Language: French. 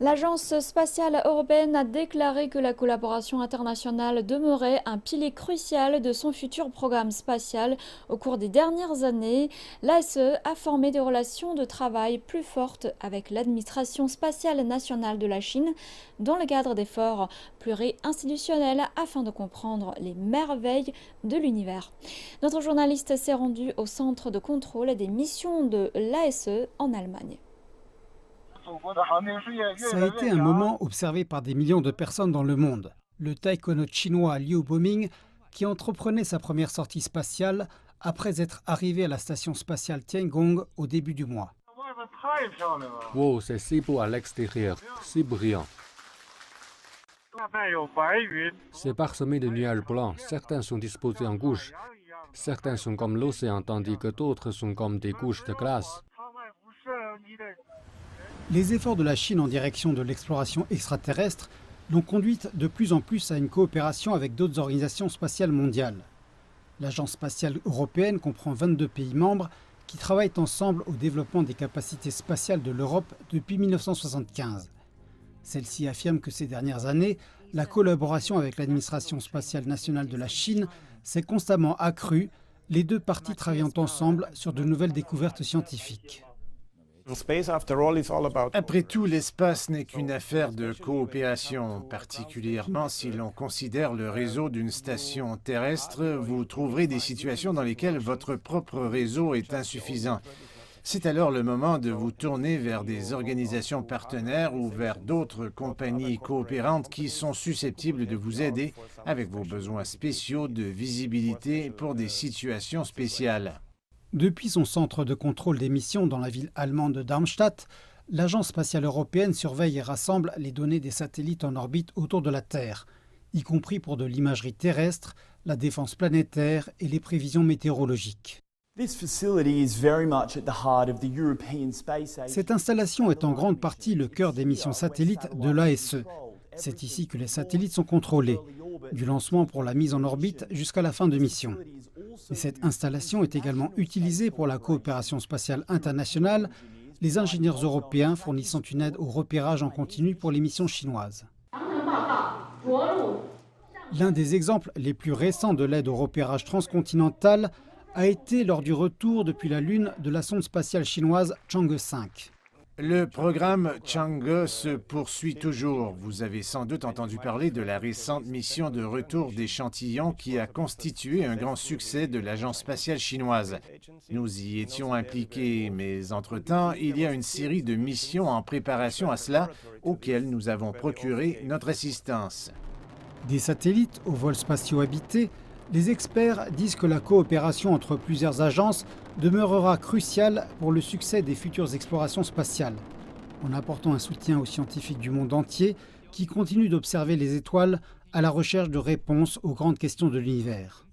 L'Agence spatiale européenne a déclaré que la collaboration internationale demeurait un pilier crucial de son futur programme spatial. Au cours des dernières années, l'ASE a formé des relations de travail plus fortes avec l'administration spatiale nationale de la Chine dans le cadre d'efforts pluri-institutionnels afin de comprendre les merveilles de l'univers. Notre journaliste s'est rendu au centre de contrôle des missions de l'ASE en Allemagne. Ça a été un moment observé par des millions de personnes dans le monde. Le taïkonaute chinois Liu Boming, qui entreprenait sa première sortie spatiale après être arrivé à la station spatiale Tiangong au début du mois. Wow, c'est si beau à l'extérieur, si brillant. C'est parsemé de nuages blancs. Certains sont disposés en couches. Certains sont comme l'océan, tandis que d'autres sont comme des couches de glace. Les efforts de la Chine en direction de l'exploration extraterrestre l'ont conduite de plus en plus à une coopération avec d'autres organisations spatiales mondiales. L'Agence spatiale européenne comprend 22 pays membres qui travaillent ensemble au développement des capacités spatiales de l'Europe depuis 1975. Celle-ci affirme que ces dernières années, la collaboration avec l'administration spatiale nationale de la Chine s'est constamment accrue, les deux parties travaillant ensemble sur de nouvelles découvertes scientifiques. Après tout, l'espace n'est qu'une affaire de coopération, particulièrement si l'on considère le réseau d'une station terrestre. Vous trouverez des situations dans lesquelles votre propre réseau est insuffisant. C'est alors le moment de vous tourner vers des organisations partenaires ou vers d'autres compagnies coopérantes qui sont susceptibles de vous aider avec vos besoins spéciaux de visibilité pour des situations spéciales. Depuis son centre de contrôle des missions dans la ville allemande de Darmstadt, l'Agence spatiale européenne surveille et rassemble les données des satellites en orbite autour de la Terre, y compris pour de l'imagerie terrestre, la défense planétaire et les prévisions météorologiques. Cette installation est en grande partie le cœur des missions satellites de l'ASE. C'est ici que les satellites sont contrôlés, du lancement pour la mise en orbite jusqu'à la fin de mission. Et cette installation est également utilisée pour la coopération spatiale internationale, les ingénieurs européens fournissant une aide au repérage en continu pour les missions chinoises. L'un des exemples les plus récents de l'aide au repérage transcontinental a été lors du retour depuis la Lune de la sonde spatiale chinoise Chang'e 5. Le programme Chang'e se poursuit toujours. Vous avez sans doute entendu parler de la récente mission de retour d'échantillons qui a constitué un grand succès de l'agence spatiale chinoise. Nous y étions impliqués, mais entre-temps, il y a une série de missions en préparation à cela auxquelles nous avons procuré notre assistance. Des satellites aux vols spatiaux habités, les experts disent que la coopération entre plusieurs agences demeurera cruciale pour le succès des futures explorations spatiales, en apportant un soutien aux scientifiques du monde entier qui continuent d'observer les étoiles à la recherche de réponses aux grandes questions de l'univers.